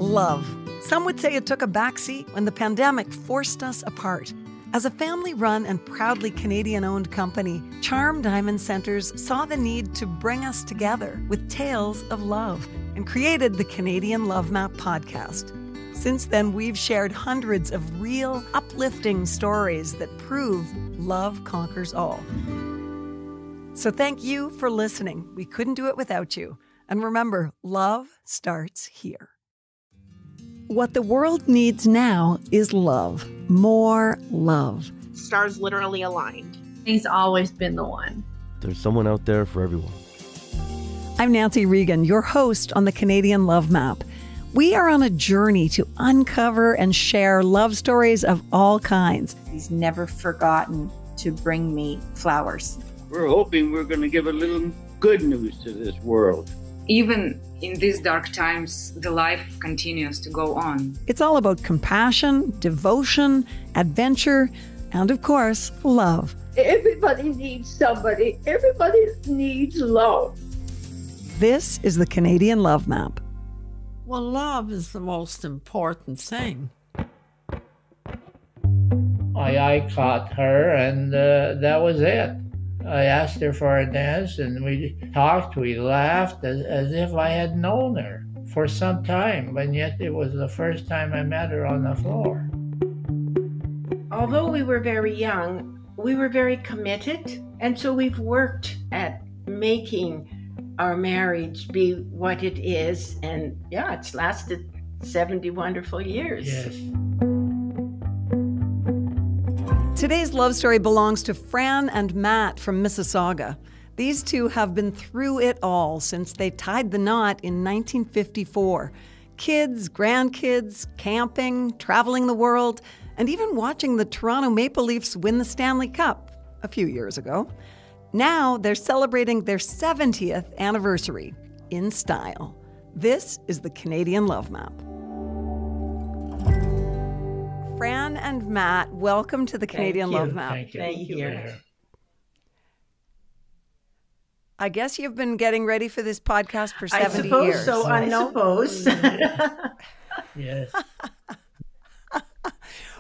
Love. Some would say it took a backseat when the pandemic forced us apart. As a family-run and proudly Canadian-owned company, Charm Diamond Centers saw the need to bring us together with tales of love and created the Canadian Love Map podcast. Since then, we've shared hundreds of real, uplifting stories that prove love conquers all. So thank you for listening. We couldn't do it without you. And remember, love starts here. What the world needs now is love. More love. Stars literally aligned. He's always been the one. There's someone out there for everyone. I'm Nancy Regan, your host on the Canadian Love Map. We are on a journey to uncover and share love stories of all kinds. He's never forgotten to bring me flowers. We're hoping we're going to give a little good news to this world. Even in these dark times, the life continues to go on. It's all about compassion, devotion, adventure, and of course, love. Everybody needs somebody. Everybody needs love. This is the Canadian Love Map. Well, love is the most important thing. I caught her, and that was it. I asked her for a dance, and we talked, we laughed as if I had known her for some time, and yet it was the first time I met her on the floor. Although we were very young, we were very committed, and so we've worked at making our marriage be what it is, and yeah, it's lasted 70 wonderful years. Yes. Today's love story belongs to Fran and Matt from Mississauga. These two have been through it all since they tied the knot in 1954. Kids, grandkids, camping, traveling the world, and even watching the Toronto Maple Leafs win the Stanley Cup a few years ago. Now they're celebrating their 70th anniversary in style. This is the Canadian Love Map. Fran and Matt, welcome to the Canadian Love Map. Thank you. I guess you've been getting ready for this podcast for 70 years. years. So I suppose. Yes.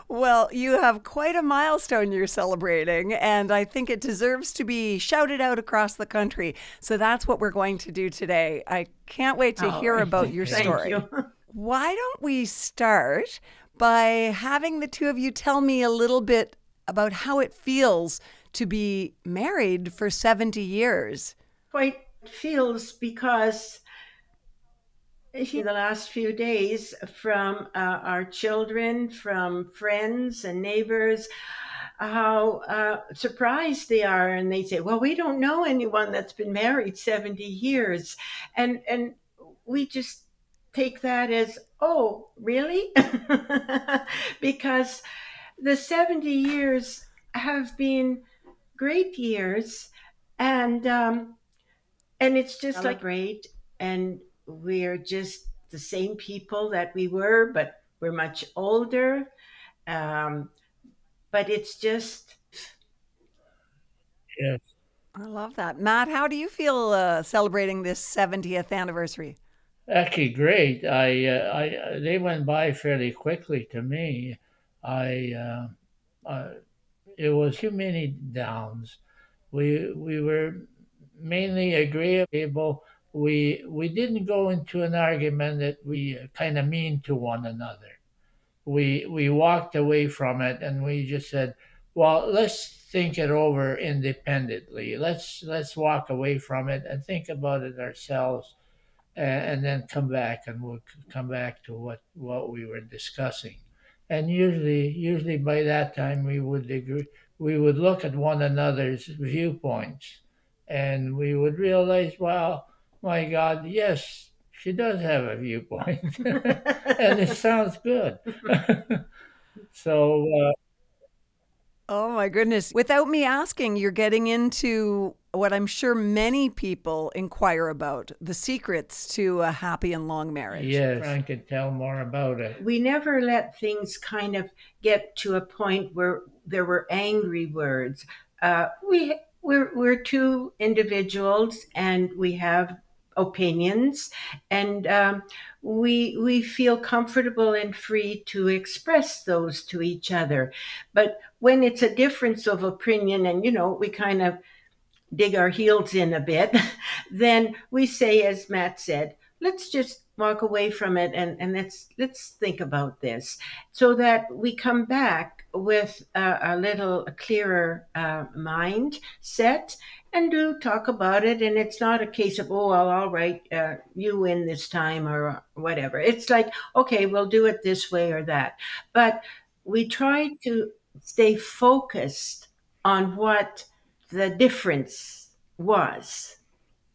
Well, you have quite a milestone you're celebrating, and I think it deserves to be shouted out across the country. So that's what we're going to do today. I can't wait to hear about your story. Thank you. Why don't we start by having the two of you tell me a little bit about how it feels to be married for 70 years. Quite feels because in the last few days from our children, from friends and neighbors, how surprised they are. And they say, well, we don't know anyone that's been married 70 years. And we just take that as, oh, really? Because the 70 years have been great years, and it's just like great, and we're just the same people that we were, but we're much older. But it's just... Yes. I love that. Matt, how do you feel celebrating this 70th anniversary? Actually, great. They went by fairly quickly to me. It was too many downs. We were mainly agreeable. We didn't go into an argument that we kind of mean to one another. We walked away from it, and we just said, well, let's think it over independently. Let's walk away from it and think about it ourselves. And then come back, and we'll come back to what we were discussing. And usually by that time we would agree. We would look at one another's viewpoints, and we would realize, well, my God, yes, she does have a viewpoint, and it sounds good. So. Oh my goodness! Without me asking, you're getting into what I'm sure many people inquire about, the secrets to a happy and long marriage. Yes, Fran can tell more about it. We never let things kind of get to a point where there were angry words. We're two individuals, and we have opinions, and we feel comfortable and free to express those to each other. But when it's a difference of opinion and, we kind of dig our heels in a bit, then we say, as Matt said, let's just walk away from it and let's think about this, so that we come back with a little clearer mindset and do talk about it. And it's not a case of, oh, well, all right, you win this time or whatever. It's like, okay, we'll do it this way or that. But we try to stay focused on what the difference was,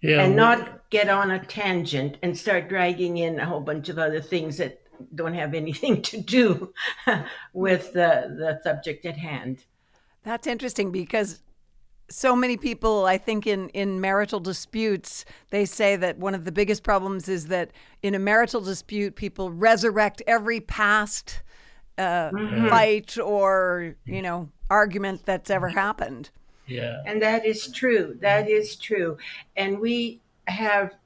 and not get on a tangent and start dragging in a whole bunch of other things that don't have anything to do with the subject at hand. That's interesting, because so many people, I think, in marital disputes, they say that one of the biggest problems is that in a marital dispute, people resurrect every past fight or, argument that's ever happened. Yeah. And that is true. That is true. And we have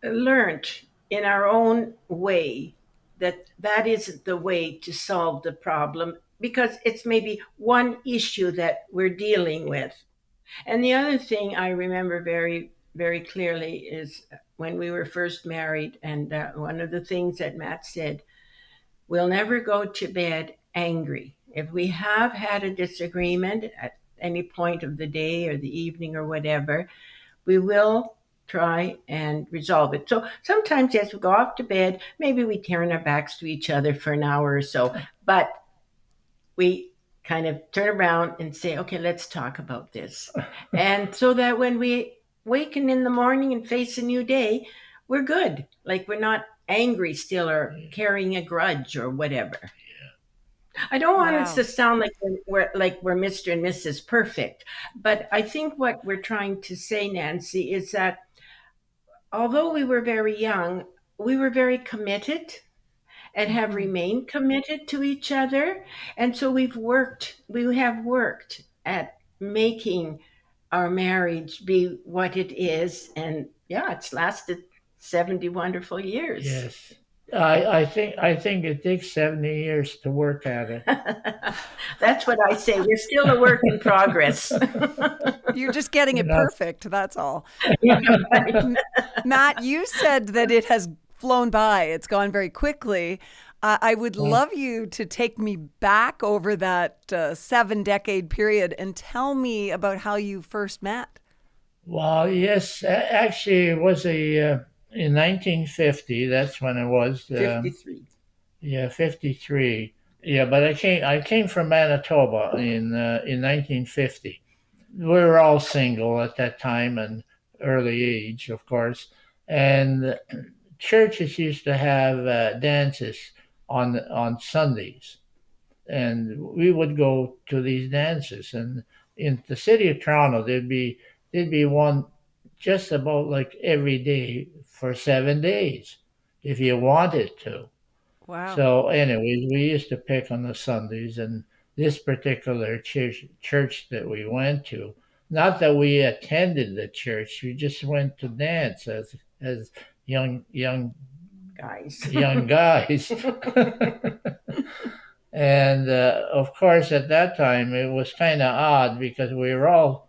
learned in our own way that isn't the way to solve the problem, because it's maybe one issue that we're dealing with. And the other thing I remember very, very clearly is when we were first married, and one of the things that Matt said, we'll never go to bed angry. If we have had a disagreement at any point of the day or the evening or whatever, we will try and resolve it. So sometimes, yes, we go off to bed, maybe we turn our backs to each other for an hour or so, but we kind of turn around and say, okay, let's talk about this. And so that when we waken in the morning and face a new day, we're good. Like, we're not angry still or carrying a grudge or whatever. I don't want us to sound like we're Mr. and Mrs. Perfect, but I think what we're trying to say, Nancy, is that although we were very young, we were very committed and have remained committed to each other. And so we have worked at making our marriage be what it is. And it's lasted 70 wonderful years. Yes. I think it takes 70 years to work at it. That's what I say. We're still a work in progress. You're just getting it perfect. That's all. Matt, you said that it has flown by. It's gone very quickly. I would love you to take me back over that 7-decade period and tell me about how you first met. Well, yes, actually, it was in 1950. That's when it was. 53. Yeah, 53. Yeah, but I came from Manitoba in 1950. We were all single at that time and early age, of course. And churches used to have dances on Sundays, and we would go to these dances. And in the city of Toronto, there'd be one just about like every day for 7 days, if you wanted to. Wow. So, anyways, we used to pick on the Sundays, and this particular church that we went to, not that we attended the church, we just went to dance as young guys. Young guys. And of course, at that time, it was kind of odd because we were all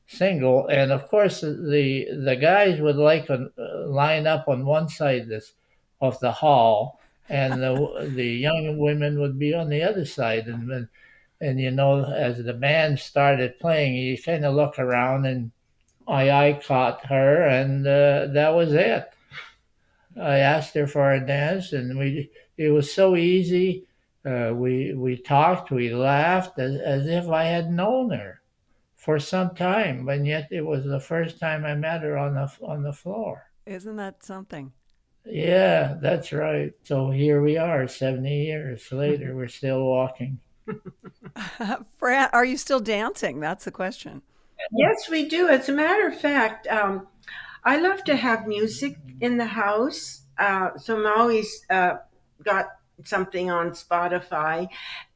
single, and of course, the guys would line up on one side of the hall, and the young women would be on the other side. And as the band started playing, you kind of look around, and my eye caught her, and that was it. I asked her for a dance, and it was so easy. We talked, we laughed as if I had known her for some time, but yet it was the first time I met her on the floor. Isn't that something? Yeah, that's right. So here we are, 70 years later. We're still walking. Fran, are you still dancing? That's the question. Yes, we do. As a matter of fact, I love to have music in the house. So I'm always got something on Spotify,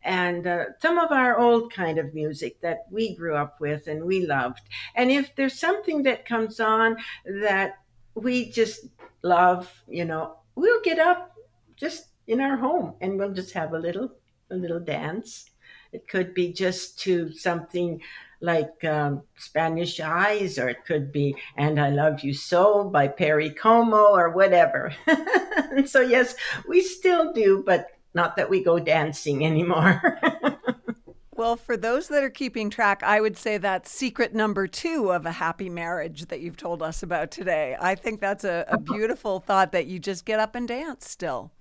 and some of our old kind of music that we grew up with and we loved. And if there's something that comes on that we just love, we'll get up just in our home and we'll just have a little dance. It could be just to something like Spanish Eyes, or it could be "And I Love You So" by Perry Como, or whatever. And so, yes, we still do, but not that we go dancing anymore. Well, for those that are keeping track, I would say that's secret number 2 of a happy marriage that you've told us about today. I think that's a beautiful thought, that you just get up and dance still.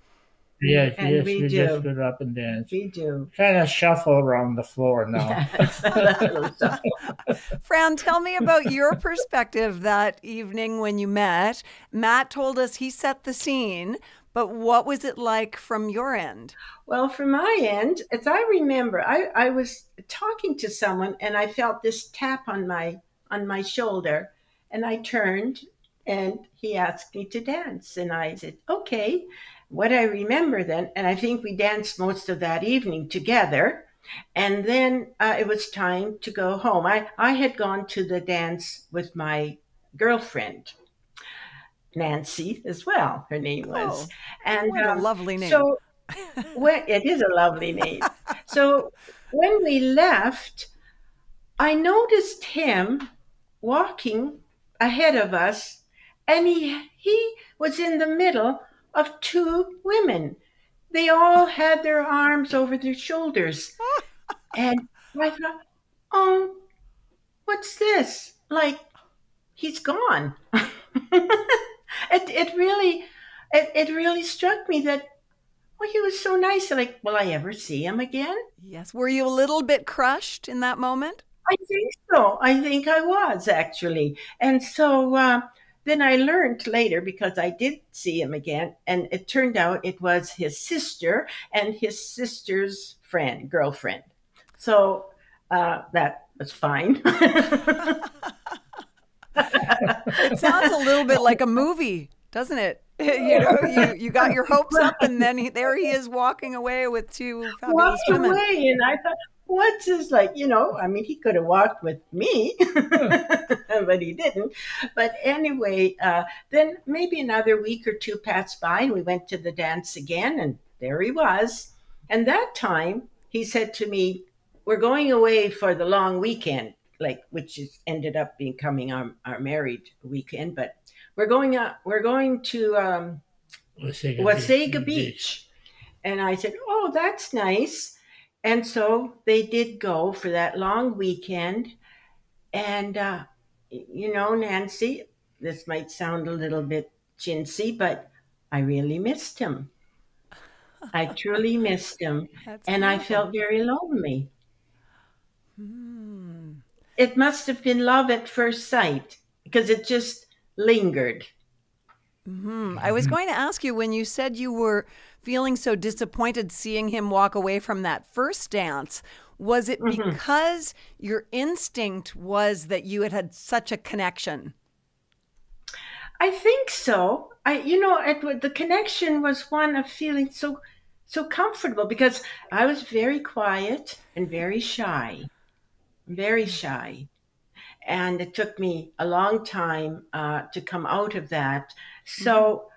Yes, And yes, we we do. just get up and dance. We do. Kind of shuffle around the floor now. Yes, a little shuffle. Fran, tell me about your perspective that evening when you met. Matt told us he set the scene, but what was it like from your end? Well, from my end, as I remember, I was talking to someone and I felt this tap on my shoulder, and I turned and he asked me to dance, and I said, okay. What I remember then, and I think we danced most of that evening together, and then it was time to go home. I had gone to the dance with my girlfriend, Nancy, as well, her name was. Oh, And what a lovely name. So it is a lovely name. So when we left, I noticed him walking ahead of us, and he was in the middle of 2 women. They all had their arms over their shoulders. And I thought, oh, what's this? Like, he's gone. It really struck me that, well, he was so nice. Like, will I ever see him again? Yes. Were you a little bit crushed in that moment? I think so. I think I was, actually. And so then I learned later, because I did see him again, and it turned out it was his sister and his sister's girlfriend. So that was fine. It sounds a little bit like a movie, doesn't it? You got your hopes up, and then there he is walking away with 2 fabulous Walked women. away, and I thought, what's this like? I mean, he could have walked with me, but he didn't. But anyway, then maybe another week or 2 passed by, and we went to the dance again, and there he was. And that time, he said to me, we're going away for the long weekend, which ended up becoming our married weekend, but we're going to Wasaga Beach. And I said, oh, that's nice. And so they did go for that long weekend. And, Nancy, this might sound a little bit chintzy, but I really missed him. I truly missed him. And beautiful. I felt very lonely. It must have been love at first sight, because it just lingered. I was going to ask you, when you said you were feeling so disappointed seeing him walk away from that first dance, was it because your instinct was that you had had such a connection? I think so. The connection was one of feeling so comfortable, because I was very quiet and very shy. Very shy. And it took me a long time to come out of that. So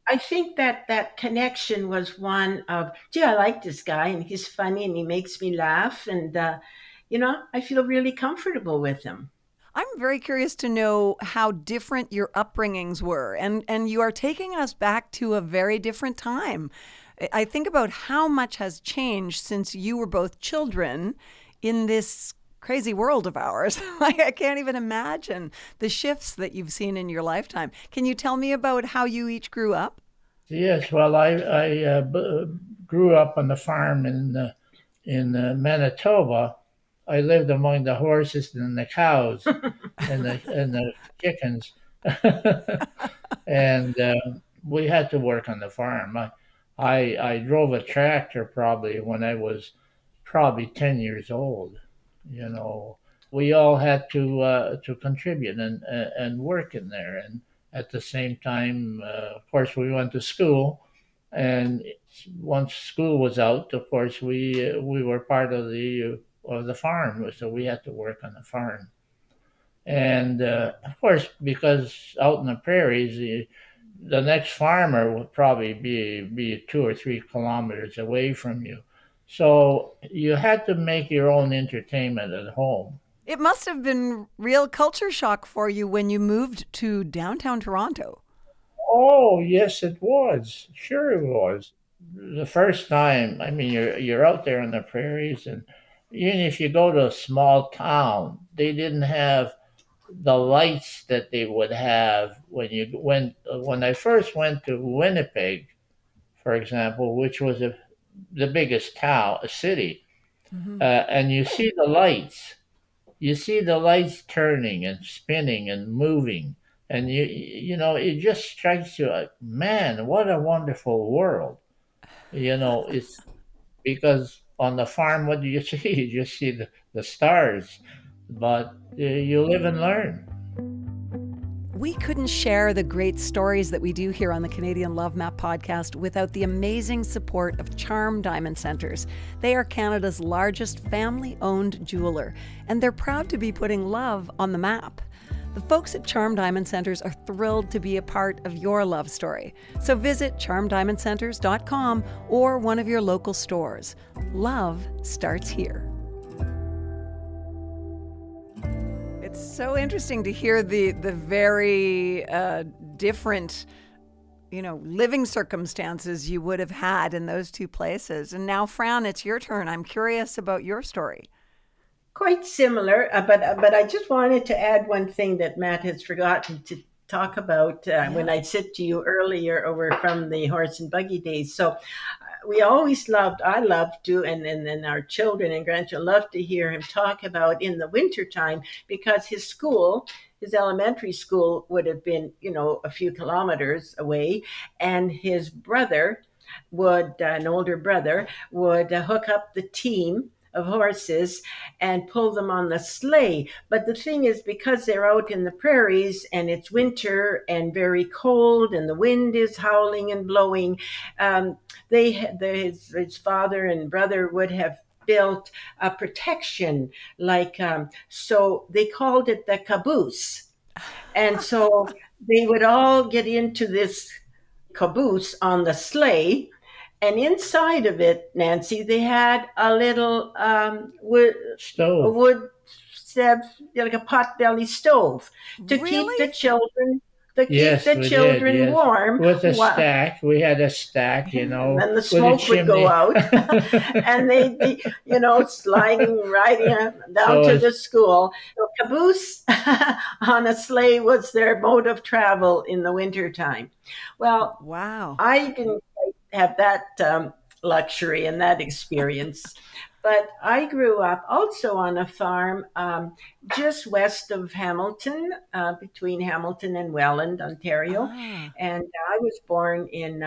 I think that connection was one of, gee, I like this guy, and he's funny, and he makes me laugh. And, I feel really comfortable with him. I'm very curious to know how different your upbringings were. And you are taking us back to a very different time. I think about how much has changed since you were both children in this crazy world of ours. I can't even imagine the shifts that you've seen in your lifetime. Can you tell me about how you each grew up? Yes, well, I grew up on the farm in Manitoba. I lived among the horses and the cows and the chickens, and we had to work on the farm. I drove a tractor probably when I was 10 years old. We all had to contribute and work in there, and at the same time, of course, we went to school, and once school was out, of course, we were part of the farm, so we had to work on the farm. And of course, because out in the prairies, the next farmer would probably be 2 or 3 kilometers away from you. So you had to make your own entertainment at home. It must have been real culture shock for you when you moved to downtown Toronto. Oh, yes, it was. Sure, it was. The first time, I mean, you're out there in the prairies, and even if you go to a small town, they didn't have the lights that they would have when I first went to Winnipeg, for example, which was the biggest town, a city, and you see the lights turning and spinning and moving, and you know it just strikes you like, man, what a wonderful world. It's because on the farm, what do you see? You just see the stars, but you live and learn. We couldn't share the great stories that we do here on the Canadian Love Map podcast without the amazing support of Charm Diamond Centers. They are Canada's largest family-owned jeweler, and they're proud to be putting love on the map. The folks at Charm Diamond Centers are thrilled to be a part of your love story. So visit charmdiamondcenters.com or one of your local stores. Love starts here. It's so interesting to hear the very different, living circumstances you would have had in those two places. And now, Fran, it's your turn. I'm curious about your story. Quite similar, but I just wanted to add one thing that Matt has forgotten to talk about when I said to you earlier over from the horse and buggy days. So I loved to, and our children and grandchildren loved to hear him talk about in the wintertime, because his elementary school would have been, a few kilometers away, and his brother an older brother would hook up the team of horses and pull them on the sleigh. But the thing is, because they're out in the prairies and it's winter and very cold and the wind is howling and blowing, his father and brother would have built a protection, so they called it the caboose. And so they would all get into this caboose on the sleigh. And inside of it, Nancy, they had a little wood stove, like a potbelly stove, to keep the children warm. With a stack, we had a stack, and the smoke would go out, and they'd be, riding down to the school. The caboose on a sleigh was their mode of travel in the wintertime. Well, wow, I didn't have that luxury and that experience. But I grew up also on a farm just west of Hamilton, between Hamilton and Welland, Ontario. And I was born in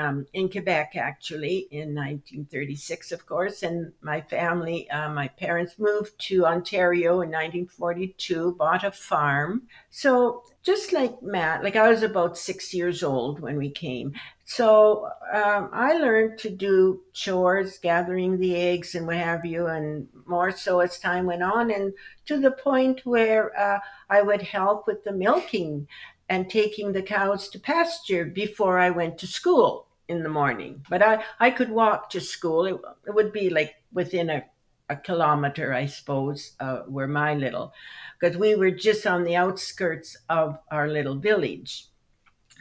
Quebec, actually, in 1936, of course. And my family, my parents moved to Ontario in 1942, bought a farm. So just like Matt, I was about 6 years old when we came. So I learned to do chores, gathering the eggs and what have you, and more so as time went on, and to the point where I would help with the milking and taking the cows to pasture before I went to school in the morning. But I could walk to school. It would be within a kilometer, I suppose, were my little, because we were just on the outskirts of our little village.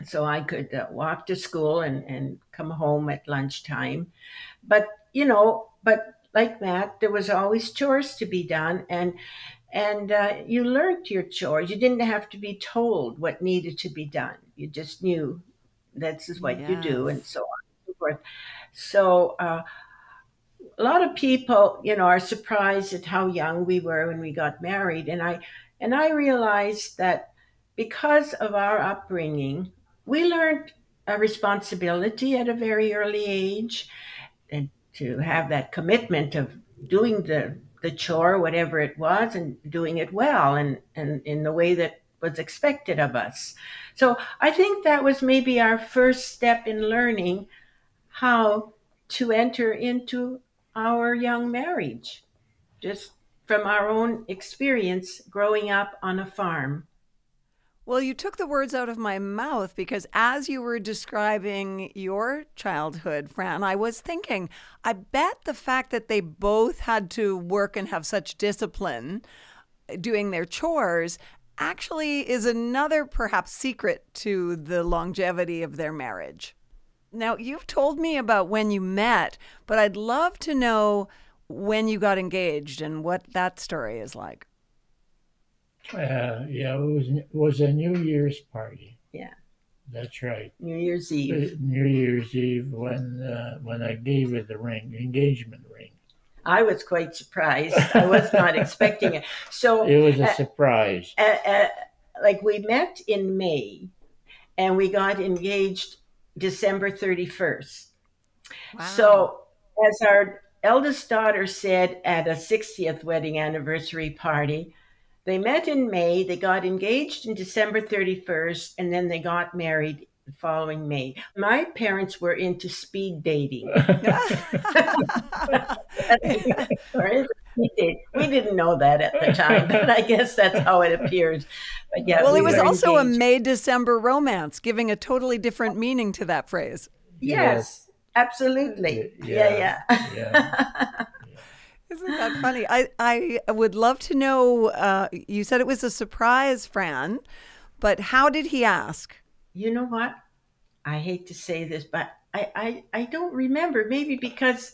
So I could walk to school and come home at lunchtime. But like that, there was always chores to be done. And you learned your chores. You didn't have to be told what needed to be done. You just knew this is what you do, and so on and so forth. So a lot of people, are surprised at how young we were when we got married. And I realized that because of our upbringing, we learned a responsibility at a very early age, and to have that commitment of doing the chore, whatever it was, and doing it well and in the way that was expected of us. So I think that was maybe our first step in learning how to enter into our young marriage, just from our own experience growing up on a farm. Well, you took the words out of my mouth because as you were describing your childhood, Fran, I was thinking, I bet the fact that they both had to work and have such discipline doing their chores actually is another perhaps secret to the longevity of their marriage. Now, you've told me about when you met, but I'd love to know when you got engaged and what that story is like. Yeah, it was a New Year's party. Yeah. That's right. New Year's Eve. New Year's Eve when I gave her the ring, engagement ring. I was quite surprised. I was not expecting it. So it was a surprise. Like we met in May, and we got engaged December 31st. Wow. So as our eldest daughter said at a 60th wedding anniversary party, they met in May, they got engaged in December 31st, and then they got married the following May. My parents were into speed dating. We didn't know that at the time, but I guess that's how it appears. But yeah, well, it was also engaged. A May-December romance, giving a totally different meaning to that phrase. Yes, absolutely. Yeah. Isn't that funny? I would love to know, you said it was a surprise, Fran, but how did he ask? You know what? I hate to say this, but I don't remember. Maybe because,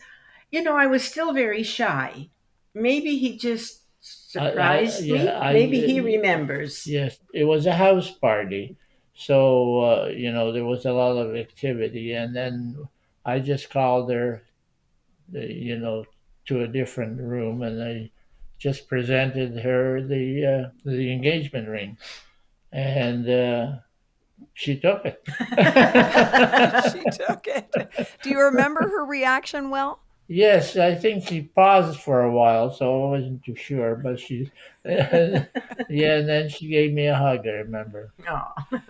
I was still very shy. Maybe he just surprised me. Maybe he remembers. Yes, it was a house party. So, there was a lot of activity. And then I just called her, to a different room, and I just presented her the engagement ring, and she took it. She took it. Do you remember her reaction well? Yes, I think she paused for a while, so I wasn't too sure, but she, and then she gave me a hug, I remember. Oh.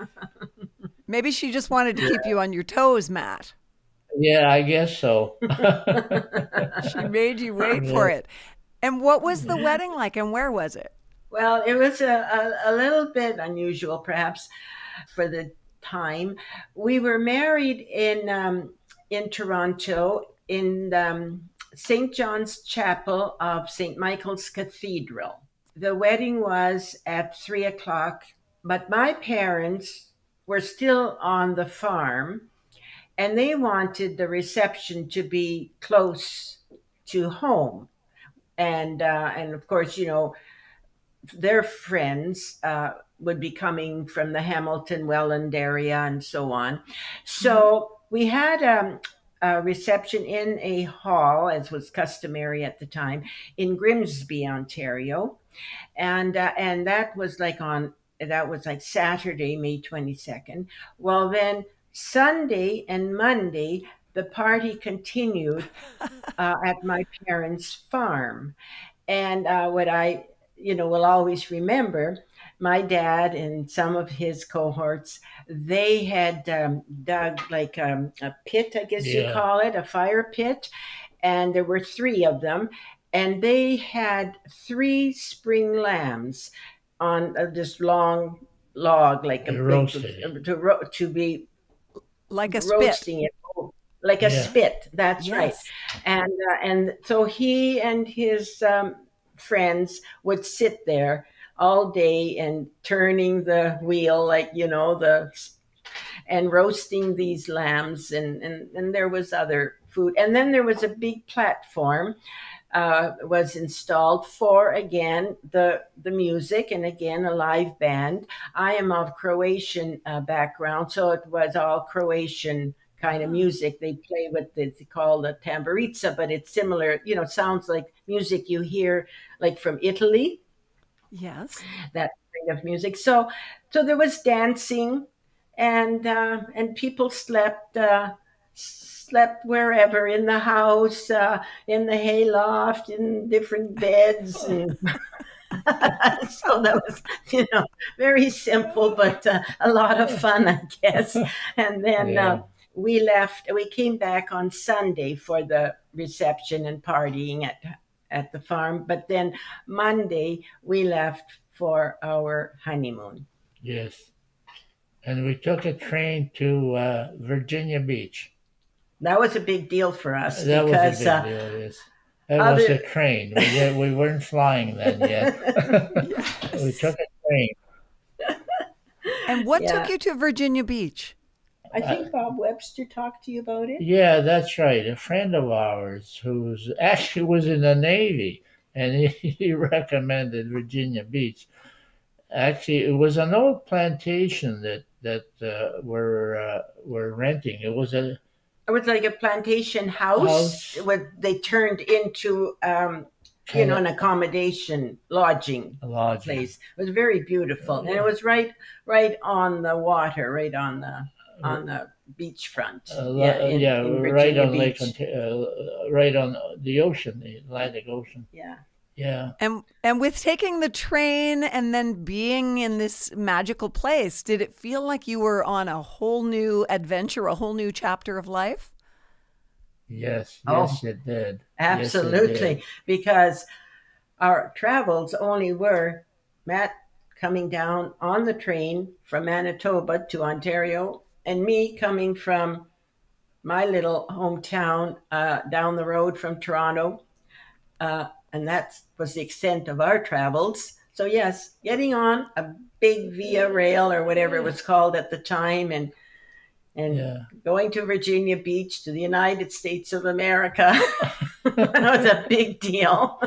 Maybe she just wanted to keep you on your toes, Matt. Yeah, I guess so. She made you wait for it. And what was the wedding like, and where was it? Well, it was a little bit unusual, perhaps, for the time. We were married in Toronto in St. John's Chapel of St. Michael's Cathedral. The wedding was at 3:00, but my parents were still on the farm, and they wanted the reception to be close to home. And of course, their friends would be coming from the Hamilton, Welland area and so on. So we had a reception in a hall, as was customary at the time, in Grimsby, Ontario. And that was like Saturday, May 22nd. Well, then Sunday and Monday, the party continued at my parents' farm. And what I, will always remember, my dad and some of his cohorts, they had dug like a pit, I guess you call it, a fire pit. And there were 3 of them. And they had 3 spring lambs on this long log, like to be like a roasting spit. It, like a spit. That's right. And so he and his friends would sit there all day and turning the wheel, like and roasting these lambs, and there was other food, and then there was a big platform was installed for, again, the music, and again, a live band. I am of Croatian background, so it was all Croatian kind of music. They play what they call the tamburica, but it's similar, sounds like music you hear like from Italy. Yes. That kind of music. So there was dancing, and people slept wherever, in the house, in the hayloft, in different beds. And so that was, very simple, but a lot of fun, I guess. And then we came back on Sunday for the reception and partying at the farm. But then Monday we left for our honeymoon. Yes. And we took a train to Virginia Beach. That was a big deal for us That because was a big deal, yes. That was a train. We weren't flying then yet. We took a train. And what took you to Virginia Beach? I think Bob Webster talked to you about it. Yeah, that's right. A friend of ours who's actually was in the Navy, and he recommended Virginia Beach. Actually, it was an old plantation that we're renting. It was like a plantation house. They turned into an accommodation lodging place. It was very beautiful, and it was right on the water, right on the beachfront. Right on Lake, right on the ocean, the Atlantic Ocean. Yeah. Yeah. And with taking the train and then being in this magical place, did it feel like you were on a whole new adventure, a whole new chapter of life? Yes, it did. Absolutely. Yes, it did. Because our travels only were Matt coming down on the train from Manitoba to Ontario, and me coming from my little hometown down the road from Toronto. And that was the extent of our travels. So yes, getting on a big Via Rail or whatever it was called at the time, and going to Virginia Beach, to the United States of America. That was a big deal.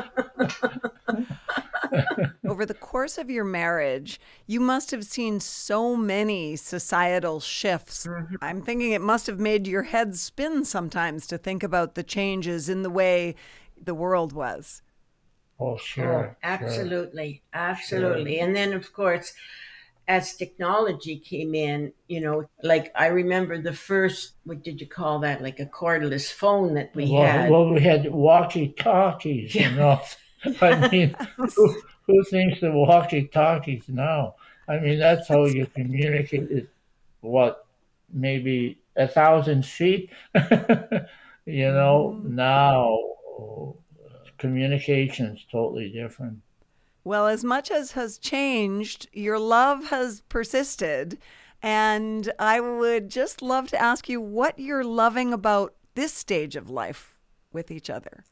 Over the course of your marriage, you must have seen so many societal shifts. Mm-hmm. I'm thinking it must have made your head spin sometimes to think about the changes in the way the world was. Oh, sure. Oh, absolutely. Sure. Absolutely. Sure. And then, of course, as technology came in, like I remember the first, what did you call that? Like a cordless phone that we had. Well, we had walkie-talkies, I mean, who thinks of walkie-talkies now? I mean, that's how you communicated, maybe 1,000 feet? Now communication's totally different. Well, as much as has changed, your love has persisted. And I would just love to ask you what you're loving about this stage of life with each other.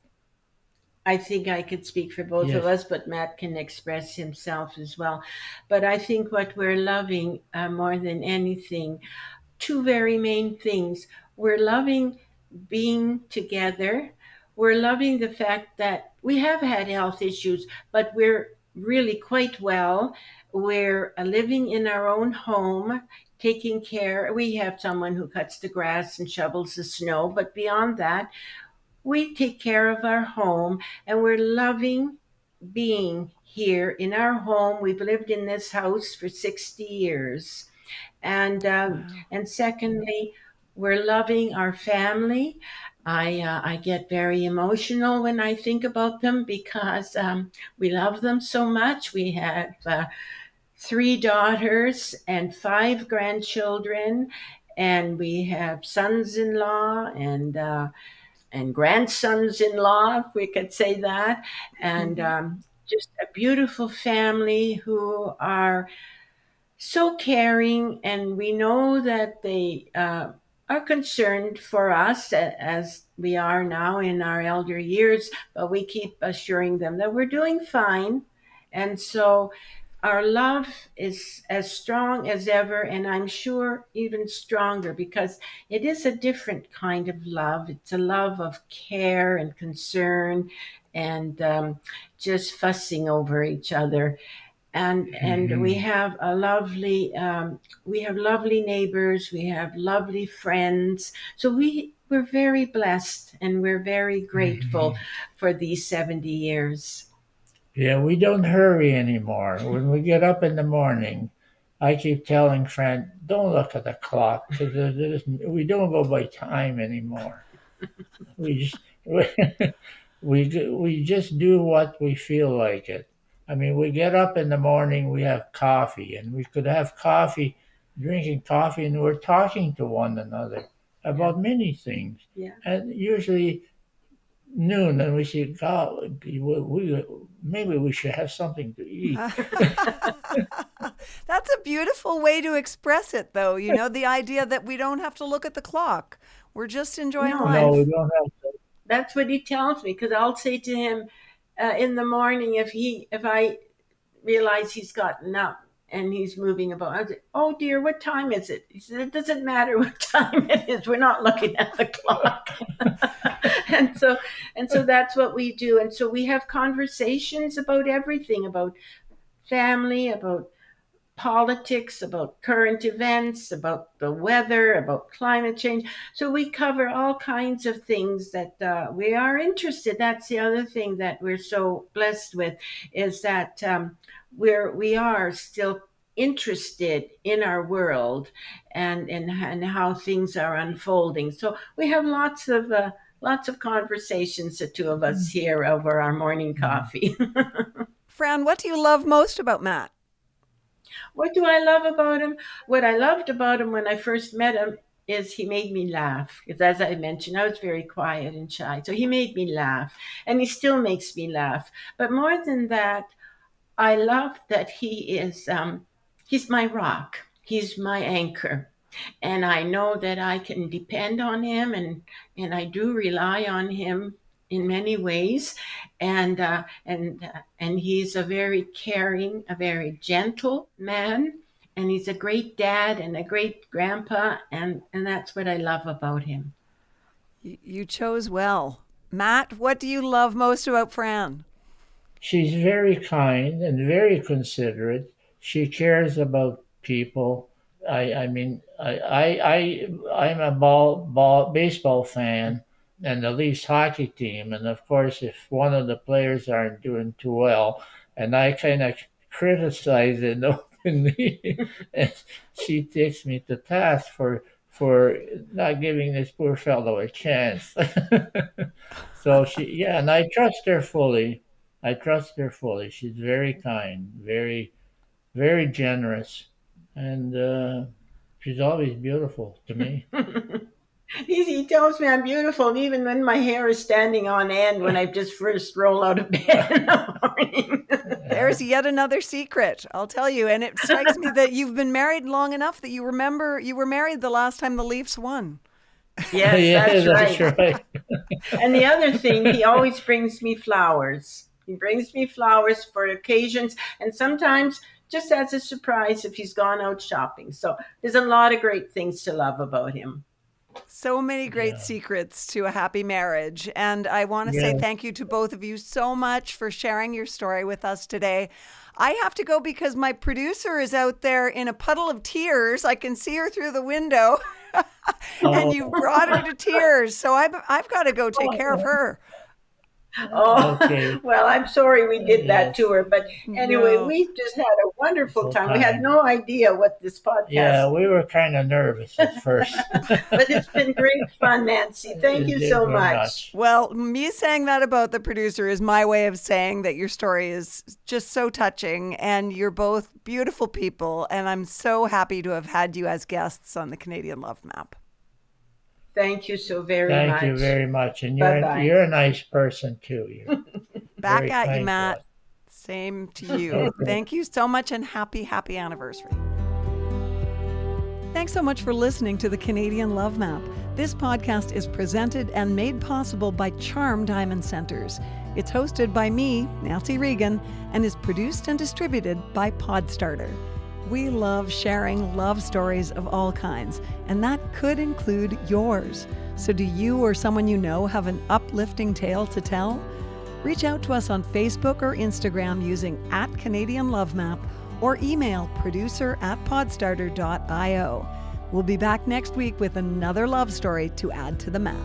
I think I could speak for both of us, but Matt can express himself as well. But I think what we're loving more than anything, two very main things. We're loving being together. We're loving the fact that we have had health issues, but we're really quite well. We're living in our own home, taking care. We have someone who cuts the grass and shovels the snow, but beyond that, we take care of our home, and we're loving being here in our home. We've lived in this house for 60 years. And secondly, we're loving our family. I get very emotional when I think about them because we love them so much. We have 3 daughters and 5 grandchildren, and we have sons-in-law and grandsons-in-law, if we could say that, and just a beautiful family who are so caring, and we know that they are concerned for us as we are now in our elder years, but we keep assuring them that we're doing fine. And so our love is as strong as ever, and I'm sure even stronger, because it is a different kind of love. It's a love of care and concern and just fussing over each other. And we have lovely neighbors, we have lovely friends. So we're very blessed, and we're very grateful for these 70 years. Yeah, we don't hurry anymore. When we get up in the morning, I keep telling Fran, don't look at the clock, because we don't go by time anymore. We just do what we feel like it. I mean, we get up in the morning, we have coffee, and we could have coffee, drinking coffee, and we're talking to one another about many things. Yeah. And usually noon, and we said, God, maybe we should have something to eat. That's a beautiful way to express it, though. You know, the idea that we don't have to look at the clock. We're just enjoying life. No, we don't have to. That's what he tells me, because I'll say to him in the morning, if I realize he's gotten up and he's moving about, I say, "Oh dear, what time is it?" He said, "It doesn't matter what time it is. We're not looking at the clock." and so that's what we do. And so we have conversations about everything, about family, about politics, about current events, about the weather, about climate change. So we cover all kinds of things that we are interested. That's the other thing that we're so blessed with, is that we are still interested in our world and how things are unfolding. So we have lots of conversations, the two of us here over our morning coffee. Fran, what do you love most about Matt? What do I love about him? What I loved about him when I first met him is he made me laugh. Because as I mentioned, I was very quiet and shy. So he made me laugh. And he still makes me laugh. But more than that, I love that he is, he's my rock. He's my anchor. And I know that I can depend on him, and I do rely on him in many ways, and he's a very caring, a very gentle man, and he's a great dad and a great grandpa, and that's what I love about him. You chose well. Matt, what do you love most about Fran? She's very kind and very considerate. She cares about people. I'm a baseball fan, and the Leafs hockey team. And of course, if one of the players aren't doing too well, and I kind of criticize it openly, and she takes me to task for not giving this poor fellow a chance. So and I trust her fully. She's very kind, very, very generous, and she's always beautiful to me. He tells me I'm beautiful even when my hair is standing on end when I just first roll out of bed in the morning. There's yet another secret, I'll tell you. And it strikes me that you've been married long enough that you remember you were married the last time the Leafs won. Yes, that's right. And the other thing, he always brings me flowers. He brings me flowers for occasions, and sometimes just as a surprise if he's gone out shopping. So there's a lot of great things to love about him. So many great secrets to a happy marriage. And I want to say thank you to both of you so much for sharing your story with us today. I have to go because my producer is out there in a puddle of tears. I can see her through the window. And you brought her to tears. So I've got to go take care of her. Oh, okay. Well, I'm sorry we did that to her. But anyway, we just had a wonderful time. We had no idea what this podcast. Yeah, we were kind of nervous at first. But it's been great fun, Nancy. Thank you so much. Well, me saying that about the producer is my way of saying that your story is just so touching, and you're both beautiful people. And I'm so happy to have had you as guests on the Canadian Love Map. Thank you so very much. Thank you very much. And you're a nice person, too. You're back at you, Matt. Same to you. Thank you so much, and happy anniversary. Thanks so much for listening to the Canadian Love Map. This podcast is presented and made possible by Charm Diamond Centers. It's hosted by me, Nancy Regan, and is produced and distributed by Podstarter. We love sharing love stories of all kinds, and that could include yours. So do you or someone you know have an uplifting tale to tell? Reach out to us on Facebook or Instagram using @CanadianLoveMap or email producer@podstarter.io. We'll be back next week with another love story to add to the map.